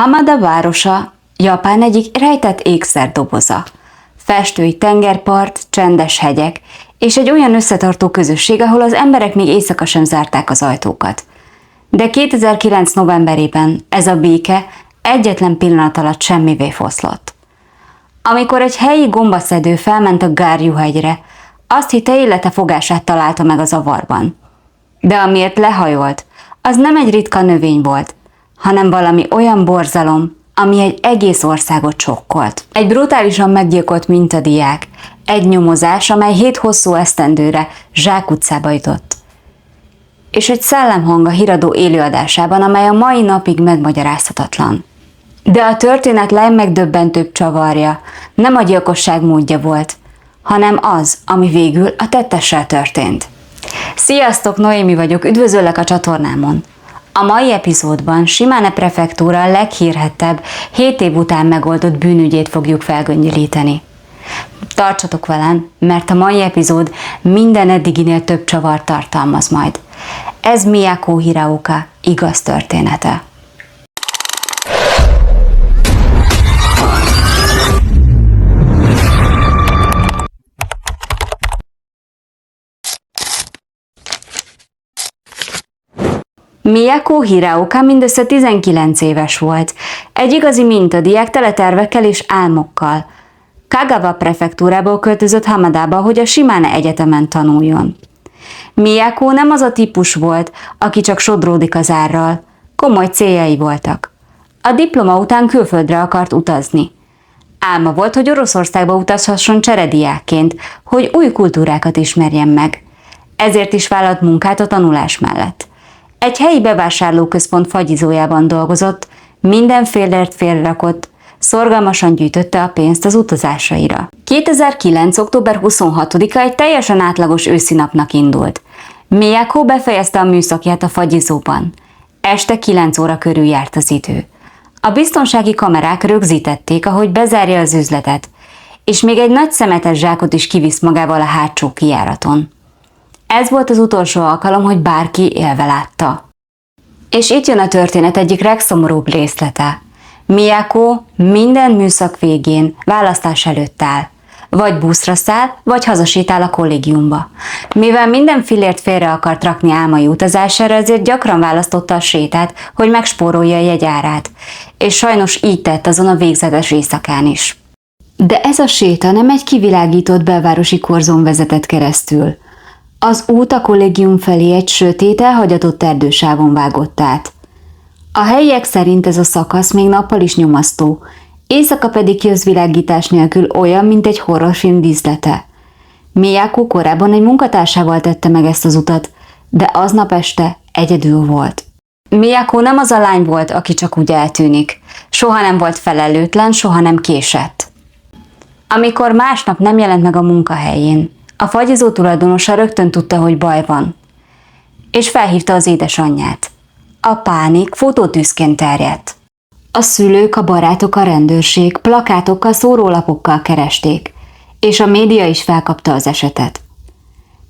Hamada városa Japán egyik rejtett ékszerdoboza. Festői tengerpart, csendes hegyek, és egy olyan összetartó közösség, ahol az emberek még éjszaka sem zárták az ajtókat. De 2009. novemberében ez a béke egyetlen pillanat alatt semmivé foszlott. Amikor egy helyi gombaszedő felment a Gárjú-hegyre, azt hitte, élete fogását találta meg a zavarban. De amiért lehajolt, az nem egy ritka növény volt, hanem valami olyan borzalom, ami egy egész országot sokkolt. Egy brutálisan meggyilkolt mintadiák, egy nyomozás, amely 7 hosszú esztendőre zsákutcába jutott. És egy szellemhang a híradó élőadásában, amely a mai napig megmagyarázhatatlan. De a történet legmegdöbbentőbb csavarja nem a gyilkosság módja volt, hanem az, ami végül a tettessel történt. Sziasztok, Noémi vagyok, üdvözöllek a csatornámon! A mai epizódban Shimane prefektúra leghírhettebb 7 év után megoldott bűnügyét fogjuk felgöngyölíteni. Tartsatok velem, mert a mai epizód minden eddiginél több csavart tartalmaz majd. Ez Miyako Hiraoka igaz története. Miyako Hiraoka mindössze 19 éves volt, egy igazi mintadiák tele tervekkel és álmokkal. Kagawa prefektúrából költözött Hamadába, hogy a Shimane egyetemen tanuljon. Miyako nem az a típus volt, aki csak sodródik az árral. Komoly céljai voltak. A diploma után külföldre akart utazni. Álma volt, hogy Oroszországba utazhasson cserediákként, hogy új kultúrákat ismerjen meg. Ezért is vállalt munkát a tanulás mellett. Egy helyi bevásárlóközpont fagyizójában dolgozott, mindenfélért félrerakott, szorgalmasan gyűjtötte a pénzt az utazásaira. 2009. október 26-a egy teljesen átlagos őszi napnak indult. Miyako befejezte a műszakját a fagyizóban. Este 9 óra körül járt az idő. A biztonsági kamerák rögzítették, ahogy bezárja az üzletet, és még egy nagy szemetes zsákot is kivisz magával a hátsó kijáraton. Ez volt az utolsó alkalom, hogy bárki élve látta. És itt jön a történet egyik legszomorúbb részlete. Miyako minden műszak végén választás előtt áll. Vagy buszra száll, vagy hazasétál a kollégiumba. Mivel minden fillért félre akart rakni álmai utazására, ezért gyakran választotta a sétát, hogy megspórolja a jegyárát. És sajnos így tett azon a végzetes éjszakán is. De ez a séta nem egy kivilágított belvárosi korzón vezetett keresztül. Az út a kollégium felé egy sötét, elhagyatott erdősávon vágott át. A helyiek szerint ez a szakasz még nappal is nyomasztó, éjszaka pedig közvilágítás nélkül olyan, mint egy horrorfilm díszlete. Miyako korábban egy munkatársával tette meg ezt az utat, de aznap este egyedül volt. Miyako nem az a lány volt, aki csak úgy eltűnik. Soha nem volt felelőtlen, soha nem késett. Amikor másnap nem jelent meg a munkahelyén, a fagyizó tulajdonosa rögtön tudta, hogy baj van, és felhívta az édesanyját. A pánik futótűzként terjedt. A szülők, a barátok, a rendőrség plakátokkal, szórólapokkal keresték, és a média is felkapta az esetet.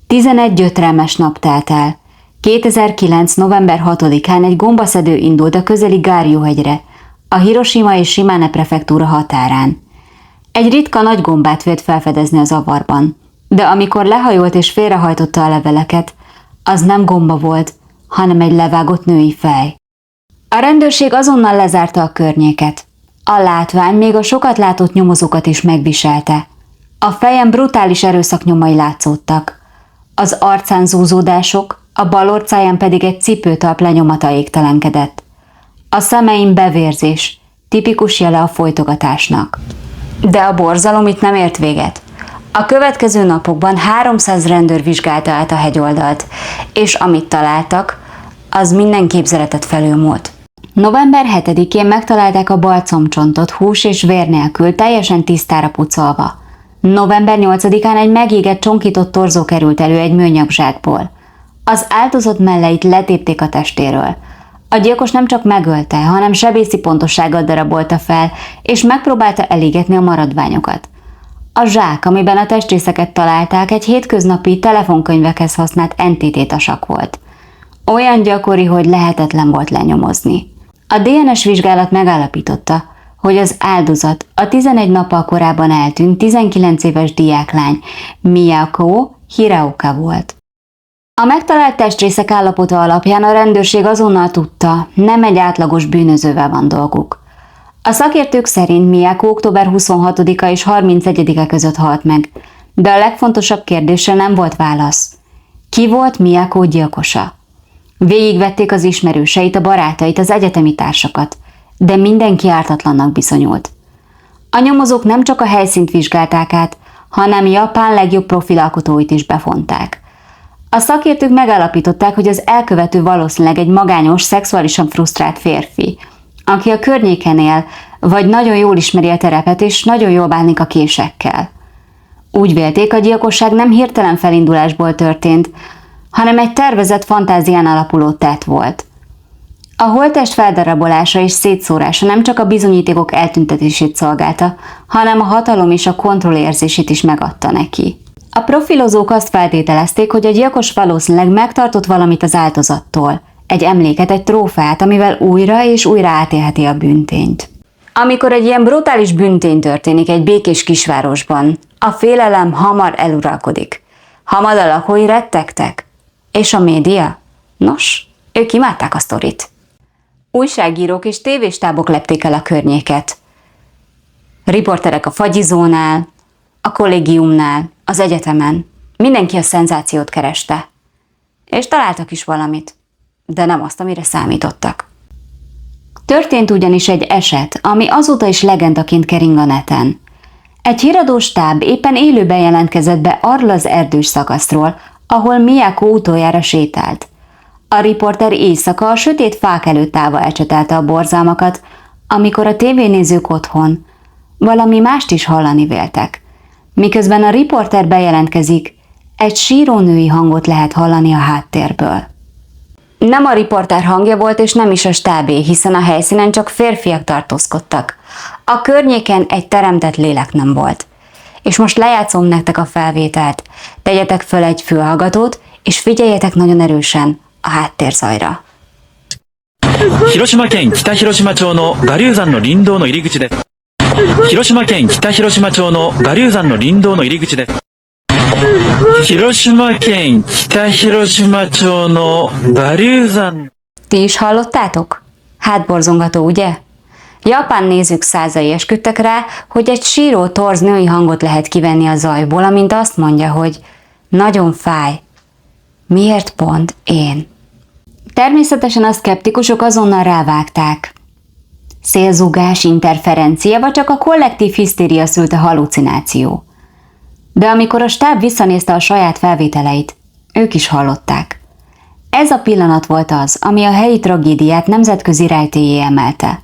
11 gyötrelmes nap telt el. 2009. november 6-án egy gombaszedő indult a közeli Gárjú-hegyre, a Hiroshima és Shimane prefektúra határán. Egy ritka nagy gombát vélt felfedezni az avarban, de amikor lehajolt és félrehajtotta a leveleket, az nem gomba volt, hanem egy levágott női fej. A rendőrség azonnal lezárta a környéket. A látvány még a sokat látott nyomozókat is megviselte. A fejen brutális erőszak nyomai látszódtak. Az arcán zúzódások, a bal orcáján pedig egy cipőtalp lenyomata égtelenkedett. A szemein bevérzés, tipikus jele a folytogatásnak. De a borzalom itt nem ért véget. A következő napokban 300 rendőr vizsgálta át a hegyoldalt, és amit találtak, az minden képzeletet felülmúlt. November 7-én megtalálták a bal combcsontot hús és vér nélkül, teljesen tisztára pucolva. November 8-án egy megégett csonkított torzó került elő egy műanyag zsákból. Az áldozat melleit letépték a testéről. A gyilkos nem csak megölte, hanem sebészi pontossággal darabolta fel, és megpróbálta elégetni a maradványokat. A zsák, amiben a testrészeket találták, egy hétköznapi telefonkönyvekhez használt NTT-tasak volt. Olyan gyakori, hogy lehetetlen volt lenyomozni. A DNS vizsgálat megállapította, hogy az áldozat a 11 nappal korábban eltűnt 19 éves diáklány Miyako Hiraoka volt. A megtalált testrészek állapota alapján a rendőrség azonnal tudta, nem egy átlagos bűnözővel van dolguk. A szakértők szerint Miyako október 26-a és 31-e között halt meg, de a legfontosabb kérdésre nem volt válasz. Ki volt Miyako gyilkosa? Végigvették az ismerőseit, a barátait, az egyetemi társakat, de mindenki ártatlannak bizonyult. A nyomozók nem csak a helyszínt vizsgálták át, hanem Japán legjobb profilalkotóit is befonták. A szakértők megállapították, hogy az elkövető valószínűleg egy magányos, szexuálisan frusztrált férfi, aki a környéken él, vagy nagyon jól ismeri a terepet, és nagyon jól bánik a késekkel. Úgy vélték, a gyilkosság nem hirtelen felindulásból történt, hanem egy tervezett fantázián alapuló tett volt. A holttest feldarabolása és szétszórása nem csak a bizonyítékok eltüntetését szolgálta, hanem a hatalom és a kontrollérzését is megadta neki. A profilozók azt feltételezték, hogy a gyilkos valószínűleg megtartott valamit az áldozattól, egy emléket, egy trófeát, amivel újra és újra átélheti a bűntényt. Amikor egy ilyen brutális bűntény történik egy békés kisvárosban, a félelem hamar eluralkodik. Hamar a lakói rettegtek. És a média? Nos, ők imádták a sztorit. Újságírók és tévéstábok lepték el a környéket. Riporterek a fagyizónál, a kollégiumnál, az egyetemen. Mindenki a szenzációt kereste. És találtak is valamit, de nem azt, amire számítottak. Történt ugyanis egy eset, ami azóta is legendaként kering a neten. Egy híradós stáb éppen élőben jelentkezett be arról az erdős szakaszról, ahol Miyako utoljára sétált. A riporter éjszaka a sötét fák előtt állva ecsetelte a borzalmakat, amikor a tévénézők otthon valami mást is hallani véltek. Miközben a riporter bejelentkezik, egy síró női hangot lehet hallani a háttérből. Nem a riporter hangja volt, és nem is a stábé, hiszen a helyszínen csak férfiak tartózkodtak. A környéken egy teremtett lélek nem volt. És most lejátszom nektek a felvételt. Tegyetek föl egy fülhallgatót, és figyeljetek nagyon erősen a háttérzajra. 広島県北広島町の我流山の林道の入り口です。広島県北広島町の我流山の林道の入り口です。広島県北広島町の我流山。Ti is hallottátok? Hátborzongató, ugye? Japán nézők százai esküdtek rá, hogy egy síró torz női hangot lehet kivenni a zajból, amint azt mondja, hogy nagyon fáj. Miért pont én? Természetesen a szkeptikusok azonnal rávágták. Szélzúgás, interferencia, vagy csak a kollektív hisztéria szülte hallucináció. De amikor a stáb visszanézte a saját felvételeit, ők is hallották. Ez a pillanat volt az, ami a helyi tragédiát nemzetközi rejtélyé emelte.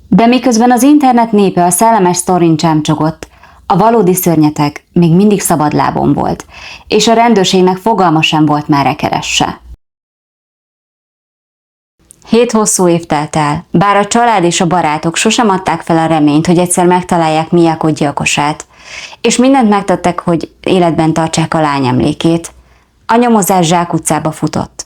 De miközben az internet népe a szellemes sztorin csámcsogott, a valódi szörnyeteg még mindig szabadlábon volt, és a rendőrségnek fogalma sem volt, merre keresse. 7 hosszú év telt el, bár a család és a barátok sosem adták fel a reményt, hogy egyszer megtalálják Miyako gyilkosát, és mindent megtettek, hogy életben tartsák a lány emlékét. A nyomozás zsákutcába futott.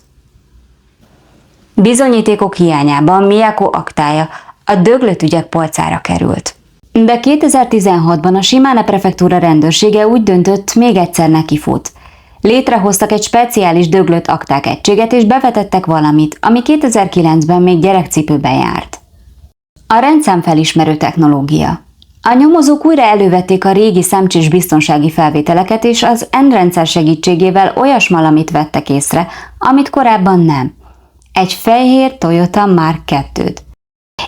Bizonyítékok hiányában Miyako aktája a döglött ügyek polcára került. De 2016-ban a Shimane prefektúra rendőrsége úgy döntött, még egyszer nekifut. Létrehoztak egy speciális döglött akták egységet, és bevetettek valamit, ami 2009-ben még gyerekcipőben járt. A rendszámfelismerő technológia. A nyomozók újra elővették a régi szemcsés biztonsági felvételeket, és az N-rendszer segítségével olyas valamit vettek észre, amit korábban nem. Egy fehér Toyota Mark II-t.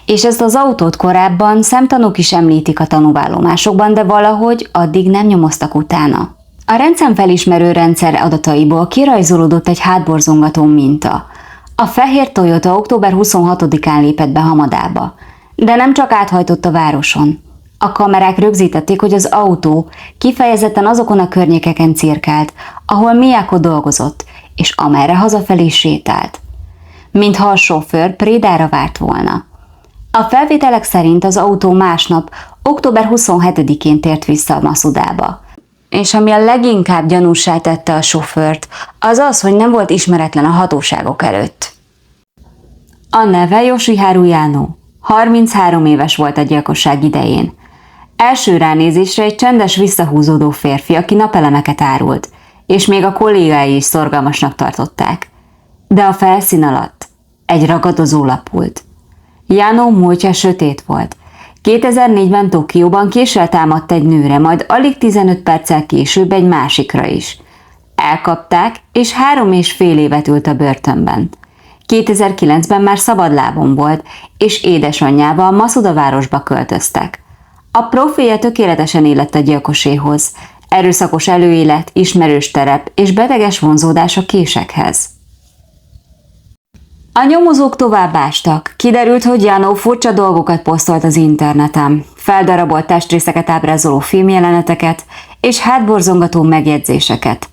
És ezt az autót korábban szemtanúk is említik a tanúvállomásokban, de valahogy addig nem nyomoztak utána. A rendszámfelismerő rendszer adataiból kirajzolódott egy hátborzongató minta. A fehér Toyota október 26-án lépett be Hamadába, de nem csak áthajtott a városon. A kamerák rögzítették, hogy az autó kifejezetten azokon a környékeken cirkált, ahol Miyako dolgozott, és amerre hazafelé sétált. Mintha a sofőr prédára várt volna. A felvételek szerint az autó másnap, október 27-én tért vissza Masudába. És ami a leginkább gyanússá tette a sofőrt, az az, hogy nem volt ismeretlen a hatóságok előtt. A neve Yoshiharu Yano. 33 éves volt a gyilkosság idején. Első ránézésre egy csendes, visszahúzódó férfi, aki napelemeket árult, és még a kollégái is szorgalmasnak tartották. De a felszín alatt egy ragadozó lapult. Yano múltja sötét volt. 2004-ben Tokióban késsel támadt egy nőre, majd alig 15 perccel később egy másikra is. Elkapták, és 3,5 évet ült a börtönben. 2009-ben már szabadlábon volt, és édesanyjával Masuda városba költöztek. A profilja tökéletesen illett a gyilkoséhoz. Erőszakos előélet, ismerős terep és beteges vonzódás a késekhez. A nyomozók tovább ástak. Kiderült, hogy Yano furcsa dolgokat posztolt az interneten. Feldarabolt testrészeket ábrázoló filmjeleneteket és hátborzongató megjegyzéseket.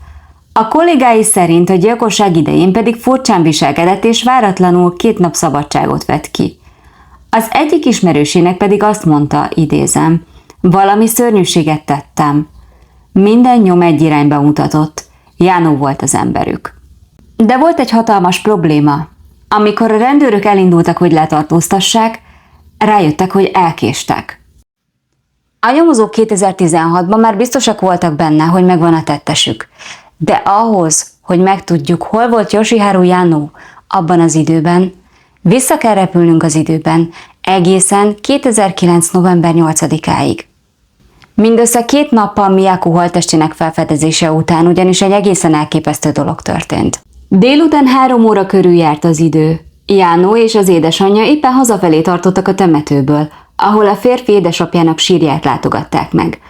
A kollégái szerint a gyilkosság idején pedig furcsán viselkedett és váratlanul 2 nap szabadságot vett ki. Az egyik ismerősének pedig azt mondta, idézem, valami szörnyűséget tettem. Minden nyom egy irányba mutatott. Yano volt az emberük. De volt egy hatalmas probléma. Amikor a rendőrök elindultak, hogy letartóztassák, rájöttek, hogy elkéstek. A nyomozók 2016-ban már biztosak voltak benne, hogy megvan a tettesük. De ahhoz, hogy megtudjuk, hol volt Yoshiharu Yano abban az időben, vissza kell repülnünk az időben, egészen 2009. november 8-áig. Mindössze 2 nappal Miyako holttestének felfedezése után ugyanis egy egészen elképesztő dolog történt. Délután 3 óra körül járt az idő. Yano és az édesanyja éppen hazafelé tartottak a temetőből, ahol a férfi édesapjának sírját látogatták meg.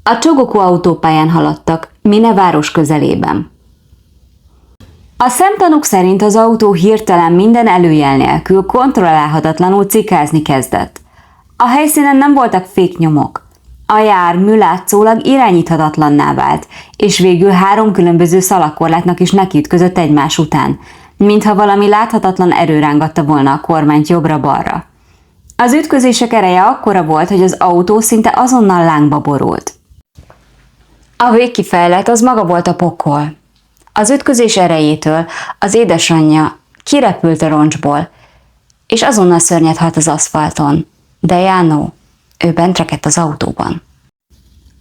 A Chogoku autópályán haladtak, Mine város közelében. A szemtanúk szerint az autó hirtelen minden előjel nélkül kontrollálhatatlanul cikázni kezdett. A helyszínen nem voltak féknyomok. A jármű látszólag irányíthatatlanná vált, és végül 3 különböző szalagkorlátnak is nekiütközött egymás után, mintha valami láthatatlan erő rángatta volna a kormányt jobbra-balra. Az ütközések ereje akkora volt, hogy az autó szinte azonnal lángba borult. A végkifejlet az maga volt a pokol. Az ütközés erejétől az édesanyja kirepült a roncsból, és azonnal szörnyet halt az aszfalton, de Yano, ő bent rekedt az autóban.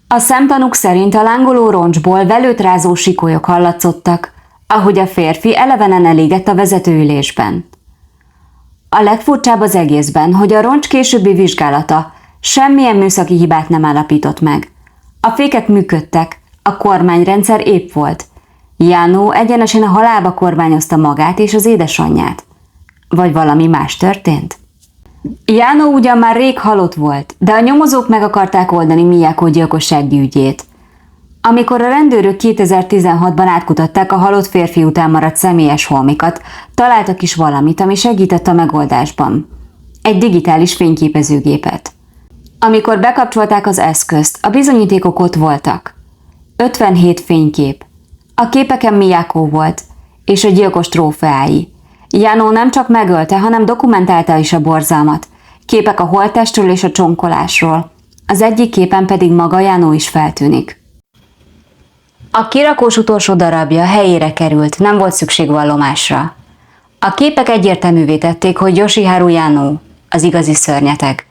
A szemtanúk szerint a lángoló roncsból velőt rázó sikolyok hallatszottak, ahogy a férfi elevenen elégett a vezetőülésben. A legfurcsább az egészben, hogy a roncs későbbi vizsgálata semmilyen műszaki hibát nem állapított meg. A fékek működtek, a kormányrendszer épp volt. Yano egyenesen a halálba kormányozta magát és az édesanyját. Vagy valami más történt? Yano ugyan már rég halott volt, de a nyomozók meg akarták oldani Miyako gyilkossági ügyét. Amikor a rendőrök 2016-ban átkutatták a halott férfi után maradt személyes holmikat, találtak is valamit, ami segített a megoldásban. Egy digitális fényképezőgépet. Amikor bekapcsolták az eszközt, a bizonyítékok ott voltak. 57 fénykép. A képeken Miyako volt, és a gyilkos trófeái. Yano nem csak megölte, hanem dokumentálta is a borzalmat. Képek a holttestről és a csonkolásról. Az egyik képen pedig maga Yano is feltűnik. A kirakós utolsó darabja helyére került, nem volt szükség vallomásra. A képek egyértelművé tették, hogy Yoshiharu Yano az igazi szörnyeteg,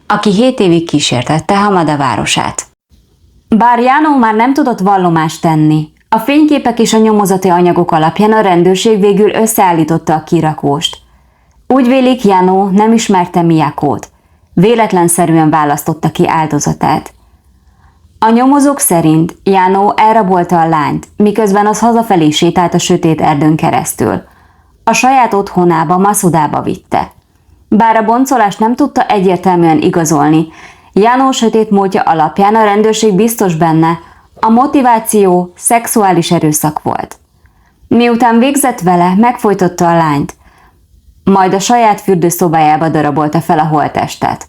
aki 7 évig kísértette Hamada városát. Bár Yano már nem tudott vallomást tenni, a fényképek és a nyomozati anyagok alapján a rendőrség végül összeállította a kirakóst. Úgy vélik, Yano nem ismerte Miyakót, véletlenszerűen választotta ki áldozatát. A nyomozók szerint Yano elrabolta a lányt, miközben az hazafelé sétált a sötét erdőn keresztül. A saját otthonába, Masudába vitte. Bár a boncolást nem tudta egyértelműen igazolni, Yano sötét múltja alapján a rendőrség biztos benne, a motiváció szexuális erőszak volt. Miután végzett vele, megfojtotta a lányt, majd a saját fürdőszobájába darabolta fel a holttestet.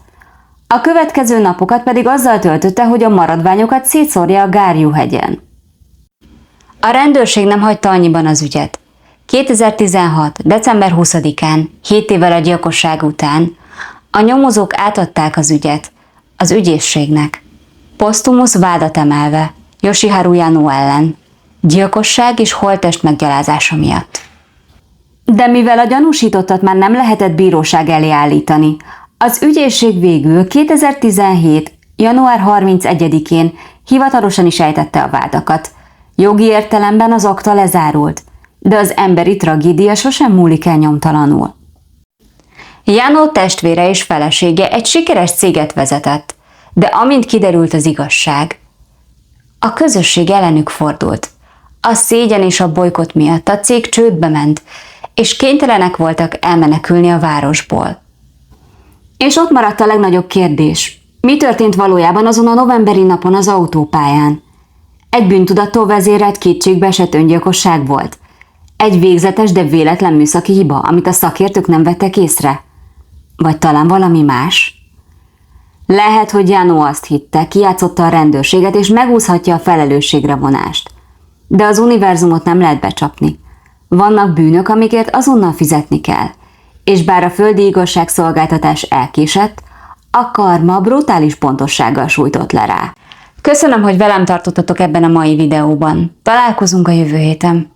A következő napokat pedig azzal töltötte, hogy a maradványokat szétszórja a Gárjú-hegyen. A rendőrség nem hagyta annyiban az ügyet. 2016. december 20-án, 7 évvel a gyilkosság után, a nyomozók átadták az ügyet az ügyészségnek, posztumusz vádat emelve Yoshiharu Yano ellen, gyilkosság és holttest meggyalázása miatt. De mivel a gyanúsítottat már nem lehetett bíróság elé állítani, az ügyészség végül 2017. január 31-én hivatalosan is ejtette a vádakat. Jogi értelemben az akta lezárult, de az emberi tragédia sosem múlik el nyomtalanul. Jano testvére és felesége egy sikeres céget vezetett, de amint kiderült az igazság, a közösség ellenük fordult. A szégyen és a bolykott miatt a cég csődbe ment, és kénytelenek voltak elmenekülni a városból. És ott maradt a legnagyobb kérdés. Mi történt valójában azon a novemberi napon az autópályán? Egy bűntudattól vezérelt kétségbeesett öngyilkosság volt? Egy végzetes, de véletlen műszaki hiba, amit a szakértők nem vettek észre? Vagy talán valami más? Lehet, hogy Jano azt hitte, kijátszotta a rendőrséget, és megúszhatja a felelősségre vonást. De az univerzumot nem lehet becsapni. Vannak bűnök, amikért azonnal fizetni kell. És bár a földi igazságszolgáltatás elkésett, a karma brutális pontossággal sújtott le rá. Köszönöm, hogy velem tartottatok ebben a mai videóban. Találkozunk a jövő héten.